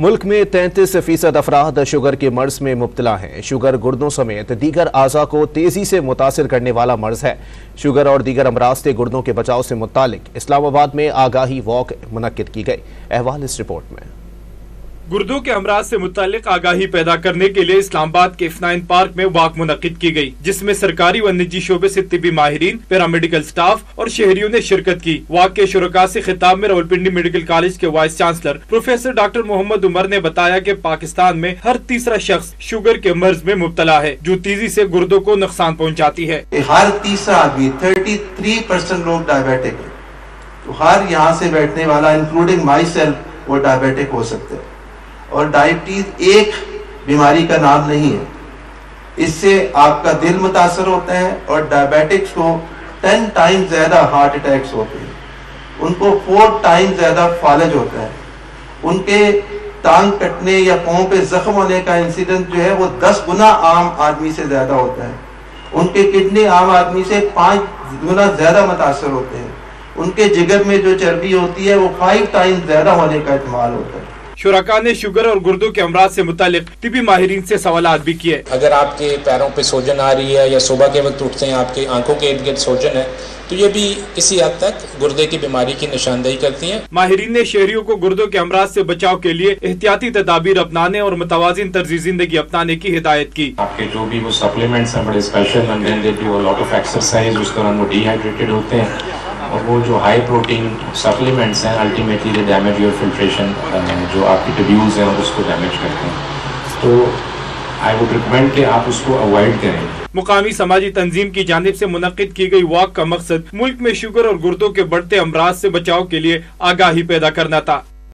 ملک میں 33% افراد شوگر کے مرض میں مبتلا ہیں۔ شوگر گردوں سمیت دیگر اعضاء کو تیزی سے متاثر کرنے والا مرض ہے۔ شوگر اور دیگر امراض سے گردوں کے بچاؤ سے متعلق اسلام آباد میں آگاہی واک منعقد کی گئی۔ احوال اس رپورٹ میں۔ گردوں کے امراض سے متعلق آگاہی پیدا کرنے کے لیے اسلام آباد کے F9 پارک میں واک منعقد کی گئی، جس میں سرکاری و نجی شعبے سے طبی ماہرین، پیرامیڈیکل سٹاف اور شہریوں نے شرکت کی۔ واک کے شرکاء سے خطاب میں راولپنڈی میڈیکل کالج کے vice chancellor professor doctor Muhammad Umar نے بتایا کہ پاکستان میں ہر تیسرا شخص شوگر کے مرض میں مبتلا ہے، جو تیزی سے گردوں کو نقصان پہنچاتی ہے۔ ہر تیسرا آدمی 33% لوگ ڈائبیٹک ہے، تو ہر یہاں سے بیٹھنے والا انکلوڈنگ مائی سیلف وہ ڈائبیٹک ہو سکتے ہیں۔ اور ڈائبٹیز ایک بیماری کا نام نہیں ہے، اس سے آپ کا دل متاثر ہوتا ہے اور ڈائبیٹکس کو 10 ٹائم زیادہ ہارٹ اٹیکس ہوتے ہیں، ان کو 4 ٹائم زیادہ فالج ہوتا ہے، ان کے ٹانگ کٹنے یا پاؤں پہ زخم ہونے کا انسیڈنٹ جو ہے وہ 10 گنا عام آدمی سے زیادہ ہوتا ہے، ان کے کڈنی عام آدمی سے 5 گنا زیادہ متاثر ہوتے ہیں، ان کے جگر میں جو چربی ہوتی ہے وہ 5 ٹائم زیادہ ہونے کا احتمال ہوتا ہے۔ شرکاء نے شوگر اور گردوں کے امراض سے متعلق طبی ماہرین سے سوالات بھی کیے۔ اگر آپ کے پیروں پہ سوجن آ رہی ہے یا صبح کے وقت اٹھتے ہیں آپ کے آنکھوں کے ارد گرد سوجن ہے، تو یہ بھی کسی حد تک گردے کی بیماری کی نشاندہی کرتی ہیں۔ ماہرین نے شہریوں کو گردوں کے امراض سے بچاؤ کے لیے احتیاطی تدابیر اپنانے اور متوازن طرز زندگی اپنانے کی ہدایت کی۔ آپ کے جو بھی وہ سپلیمنٹس ہیں بڑے اسپیشل لاٹ آف ایکسرسائز، اس دوران وہ ڈی ہائیڈریٹڈ ہوتے ہیں، اور وہ جو ہائی پروٹین سپلیمنٹس ہیں ultimately they damage your filtration, جو آپ کی ٹیبیولز ہیں اس کو ڈیمیج کرتے ہیں، تو آئی وڈ ریکمینڈ کہ آپ اس کو اوائڈ کریں۔ مقامی سماجی تنظیم کی جانب سے منعقد کی گئی واک کا مقصد ملک میں شوگر اور گردوں کے بڑھتے امراض سے بچاؤ کے لیے آگاہی پیدا کرنا تھا۔